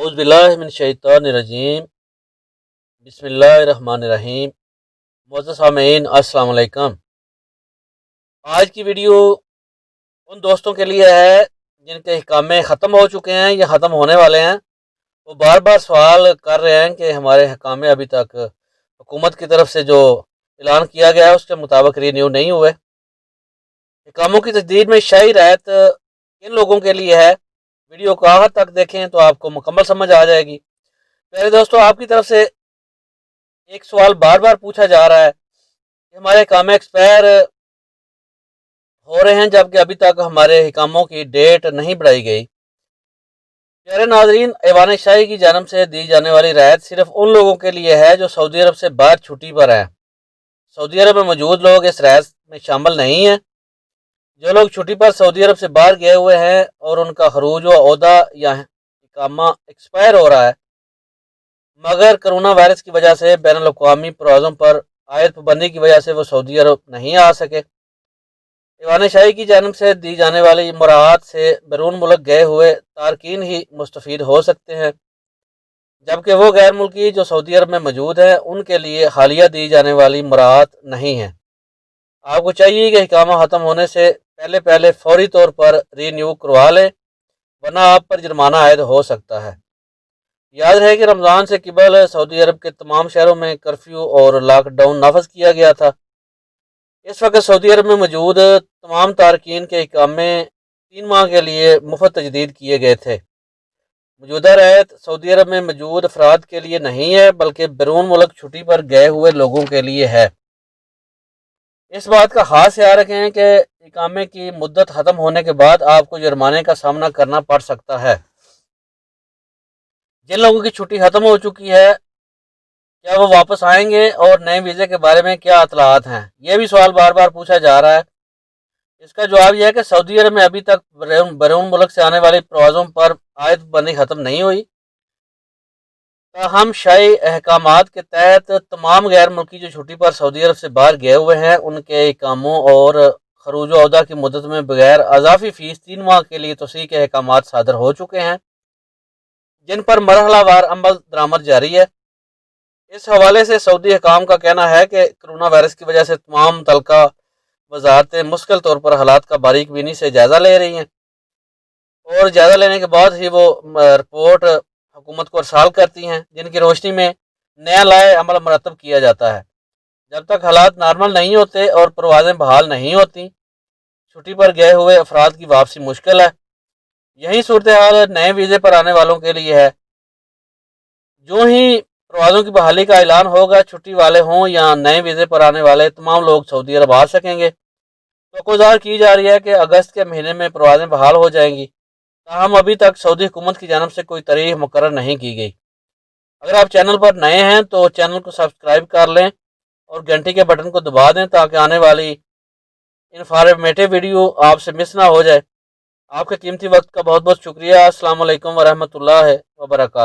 औज़ुबिल्लाहिमिनश्शैतानिर्रजीम बिस्मिल्लाहिर्रहमानिर्रहीम। मुअज़्ज़ज़ सामीन अस्सलाम वालेकुम। आज की वीडियो उन दोस्तों के लिए है जिनके हिकामे ख़त्म हो चुके हैं या ख़त्म होने वाले हैं। वो बार बार सवाल कर रहे हैं कि हमारे हिकामे अभी तक हुकूमत की तरफ से जो ऐलान किया गया है उसके मुताबिक रीन्यू नहीं हुए। हिकामों की तजदीद में शाही रायत किन लोगों के लिए है, वीडियो को आखिर तक देखें तो आपको मुकम्मल समझ आ जाएगी। प्यारे दोस्तों, आपकी तरफ से एक सवाल बार बार पूछा जा रहा है कि हमारे हिकामे एक्सपायर हो रहे हैं जबकि अभी तक हमारे हिकामों की डेट नहीं बढ़ाई गई। प्यारे नाजरीन, ऐवान शाही की जानब से दी जाने वाली रायत सिर्फ उन लोगों के लिए है जो सऊदी अरब से बाहर छुट्टी पर हैं। सऊदी अरब में मौजूद लोग इस रायत में शामिल नहीं हैं। जो लोग छुट्टी पर सऊदी अरब से बाहर गए हुए हैं और उनका खरूज व ओहदा या इकामा एक्सपायर हो रहा है मगर कोरोना वायरस की वजह से बैन अल-अक़वामी परवाज़ों पर आयद पाबंदी की वजह से वो सऊदी अरब नहीं आ सके, ऐवान शाही की जानब से दी जाने वाली मुराआत से बैरून मुल्क गए हुए तारकीन ही मुस्तफ़ीद हो सकते हैं, जबकि वो गैर मुल्की जो सऊदी अरब में मौजूद हैं उनके लिए हालिया दी जाने वाली मुराआत नहीं है। आपको चाहिए कि हिकामा ख़त्म होने से पहले पहले फौरी तौर पर रीन्यू करवा लें, वरना आप पर जुर्माना आयद हो सकता है। याद है कि रमज़ान से क़बल सऊदी अरब के तमाम शहरों में कर्फ्यू और लॉकडाउन नाफज किया गया था। इस वक्त सऊदी अरब में मौजूद तमाम तारकीन के इकामे 3 माह के लिए मुफ्त तजदीद किए गए थे। मौजूदा रियायत सऊदी अरब में मौजूद अफराद के लिए नहीं है बल्कि बैरून मुल्क छुट्टी पर गए हुए लोगों के लिए है। इस बात का खास ख्याल रखें कि इकामे की मुद्दत ख़त्म होने के बाद आपको जुर्माने का सामना करना पड़ सकता है। जिन लोगों की छुट्टी ख़त्म हो चुकी है क्या वो वापस आएंगे और नए वीज़े के बारे में क्या इत्तलात हैं, यह भी सवाल बार बार पूछा जा रहा है। इसका जवाब यह है कि सऊदी अरब में अभी तक बैरून मुल्क से आने वाली परवाज़ों पर आयद पाबंदी ख़त्म नहीं हुई। ताहम शाही अहकामात के तहत तमाम गैर मुल्की जो छुट्टी पर सऊदी अरब से बाहर गए हुए हैं उनके इकामों और खरूज ओहदा की मुद्दत में बगैर अज़ाफ़ी फ़ीस 3 माह के लिए तोसी के अहकामात सादर हो चुके हैं, जिन पर मरहलावार अमल दरामद जारी है। इस हवाले से सऊदी हुकाम का कहना है कि कोरोना वायरस की वजह से तमाम मुतल्लिका वज़ारतें मुश्किल तौर पर हालात का बारीक बीनी से जायज़ा ले रही हैं और जायज़ा लेने के बाद ही वो रिपोर्ट हुकूमत को अरसाल करती हैं, जिनकी रोशनी में नया लाए अमल मरतब किया जाता है। जब तक हालात नॉर्मल नहीं होते और परवाज़ें बहाल नहीं होती, छुट्टी पर गए हुए अफराद की वापसी मुश्किल है। यही सूरत हाल नए वीज़े पर आने वालों के लिए है। जो ही परवाज़ों की बहाली का ऐलान होगा, छुट्टी वाले हों या नए वीज़े पर आने वाले तमाम लोग सऊदी अरब आ सकेंगे। तो गुज़ार की जा रही है कि अगस्त के महीने में परवाज़ें बहाल हो जाएंगी। ताहम अभी तक सऊदी हुकूमत की जानब से कोई तारीख मुकर्रर नहीं की गई। अगर आप चैनल पर नए हैं तो चैनल को सब्सक्राइब कर लें और घंटी के बटन को दबा दें ताकि आने वाली इन्फॉर्मेटिव वीडियो आपसे मिस ना हो जाए। आपके कीमती वक्त का बहुत बहुत शुक्रिया। अस्सलाम वालेकुम वरहमतुल्लाहि वबरकातुहू।